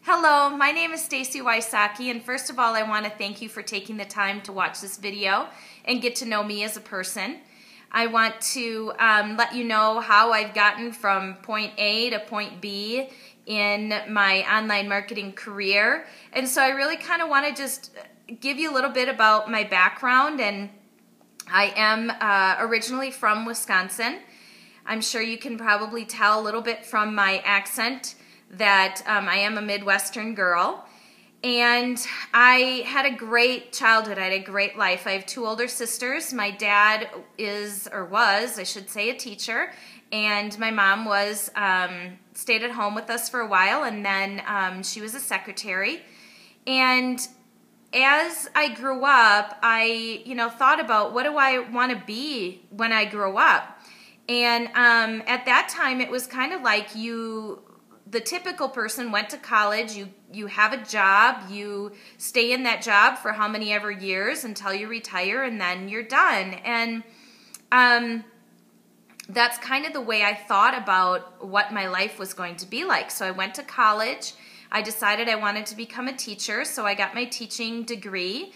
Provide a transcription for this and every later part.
Hello, my name is Stacey Wysocki, and first of all, I want to thank you for taking the time to watch this video and get to know me as a person. I want to let you know how I've gotten from point A to point B in my online marketing career. And so I really kind of want to just give you a little bit about my background. And I am originally from Wisconsin. I'm sure you can probably tell a little bit from my accent that I am a Midwestern girl. And I had a great childhood. I had a great life. I have two older sisters. My dad is, or was, I should say, a teacher. And my mom was, stayed at home with us for a while, and then she was a secretary. And as I grew up, I, thought about what do I want to be when I grow up? And at that time, it was kind of like the typical person went to college, you have a job, you stay in that job for how many ever years until you retire, and then you're done. And that's kind of the way I thought about what my life was going to be like. So I went to college. I decided I wanted to become a teacher, so I got my teaching degree,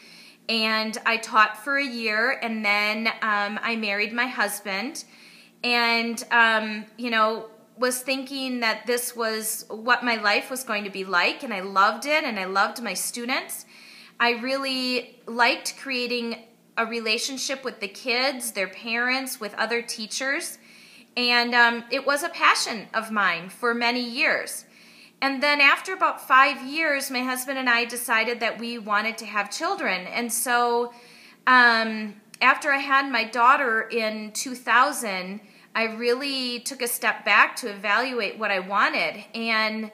and I taught for a year, and then I married my husband, and, was thinking that this was what my life was going to be like, and I loved it, and I loved my students. I really liked creating a relationship with the kids, their parents, with other teachers, and it was a passion of mine for many years. And then after about 5 years, my husband and I decided that we wanted to have children, and so after I had my daughter in 2000, I really took a step back to evaluate what I wanted, and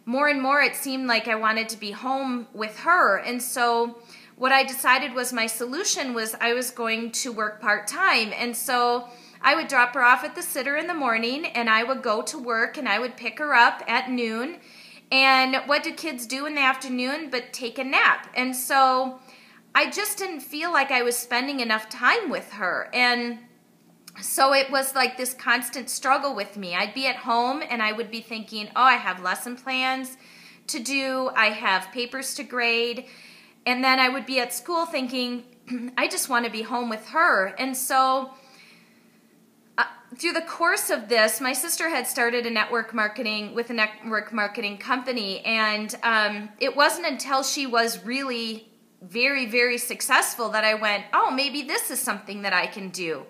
more it seemed like I wanted to be home with her. And so what I decided was my solution was I was going to work part-time. And so I would drop her off at the sitter in the morning, and I would go to work, and I would pick her up at noon. And what do kids do in the afternoon but take a nap? And so I just didn't feel like I was spending enough time with her. And so it was like this constant struggle with me. I'd be at home and I would be thinking, oh, I have lesson plans to do, I have papers to grade, and then I would be at school thinking, I just want to be home with her. And so through the course of this, my sister had started a network marketing company, and it wasn't until she was really very, very successful that I went, oh, maybe this is something that I can do.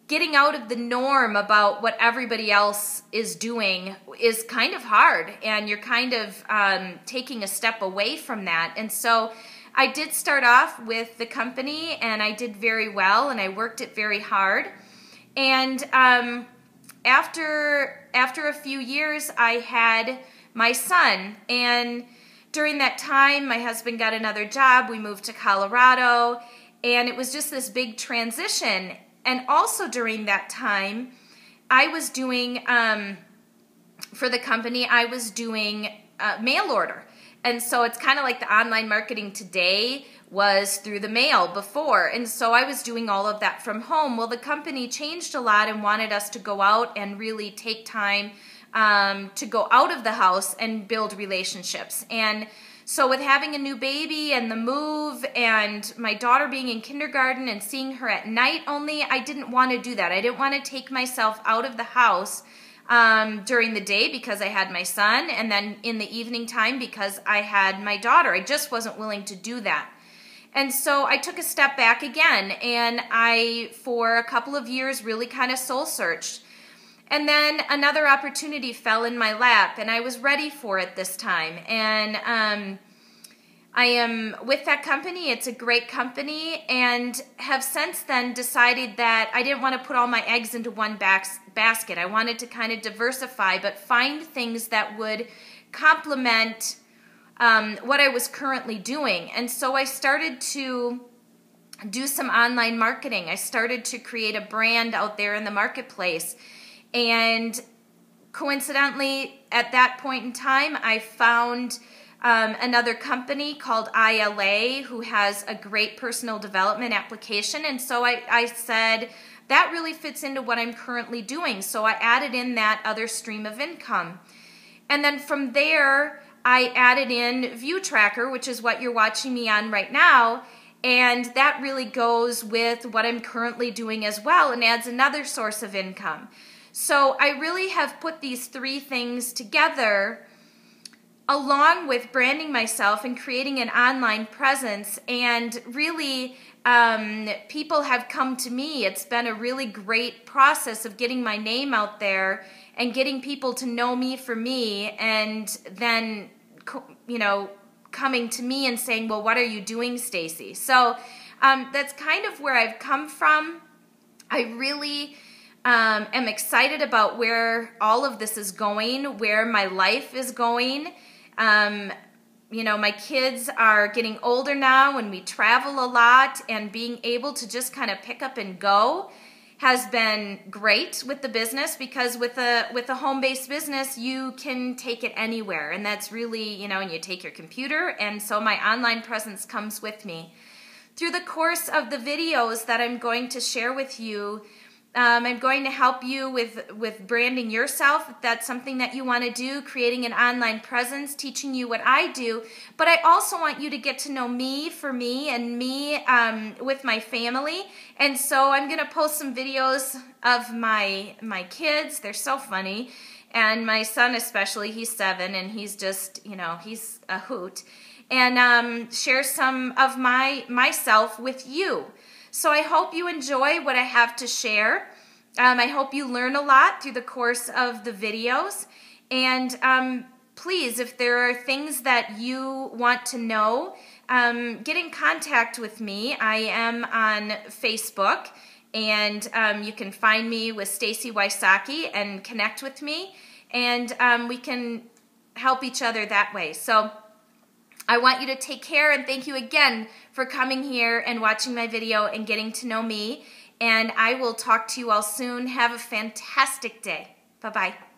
Getting out of the norm about what everybody else is doing is kind of hard, and you're kind of taking a step away from that. And so I did start off with the company, and I did very well, and I worked it very hard. And after a few years, I had my son, and during that time, my husband got another job. We moved to Colorado, and it was just this big transition. And also during that time, I was doing, for the company, I was doing mail order. And so it's kind of like the online marketing today was through the mail before. And so I was doing all of that from home. Well, the company changed a lot and wanted us to go out and really take time to go out of the house and build relationships. And so with having a new baby and the move and my daughter being in kindergarten and seeing her at night only, I didn't want to do that. I didn't want to take myself out of the house during the day because I had my son, and then in the evening time because I had my daughter. I just wasn't willing to do that. And so I took a step back again, and I, for a couple of years, really kind of soul searched. And then another opportunity fell in my lap, and I was ready for it this time. And I am with that company. It's a great company, and have since then decided that I didn't want to put all my eggs into one basket. I wanted to kind of diversify, but find things that would complement what I was currently doing. And so I started to do some online marketing. I started to create a brand out there in the marketplace. And coincidentally, at that point in time, I found another company called ILA who has a great personal development application. And so I said, that really fits into what I'm currently doing. So I added in that other stream of income. And then from there, I added in View Tracker, which is what you're watching me on right now, and that really goes with what I'm currently doing as well and adds another source of income. So I really have put these three things together along with branding myself and creating an online presence, and really people have come to me. It's been a really great process of getting my name out there and getting people to know me for me, and then, you know, coming to me and saying, well, what are you doing, Stacey? So that's kind of where I've come from. I really am excited about where all of this is going, where my life is going. You know, my kids are getting older now and we travel a lot, and being able to just kind of pick up and go has been great with the business, because with a home-based business, you can take it anywhere, and that's really, you know, and you take your computer, and so my online presence comes with me. Through the course of the videos that I'm going to share with you, I'm going to help you with branding yourself, if that's something that you want to do, creating an online presence, teaching you what I do. But I also want you to get to know me for me, and me with my family. And so I'm going to post some videos of my kids. They're so funny. And my son especially, he's 7, and he's just, you know, he's a hoot. And share some of myself with you. So I hope you enjoy what I have to share. I hope you learn a lot through the course of the videos. And please, if there are things that you want to know, get in contact with me. I am on Facebook, and you can find me with Stacey Wysocki and connect with me, and we can help each other that way. So I want you to take care, and thank you again for coming here and watching my video and getting to know me. And I will talk to you all soon. Have a fantastic day. Bye-bye.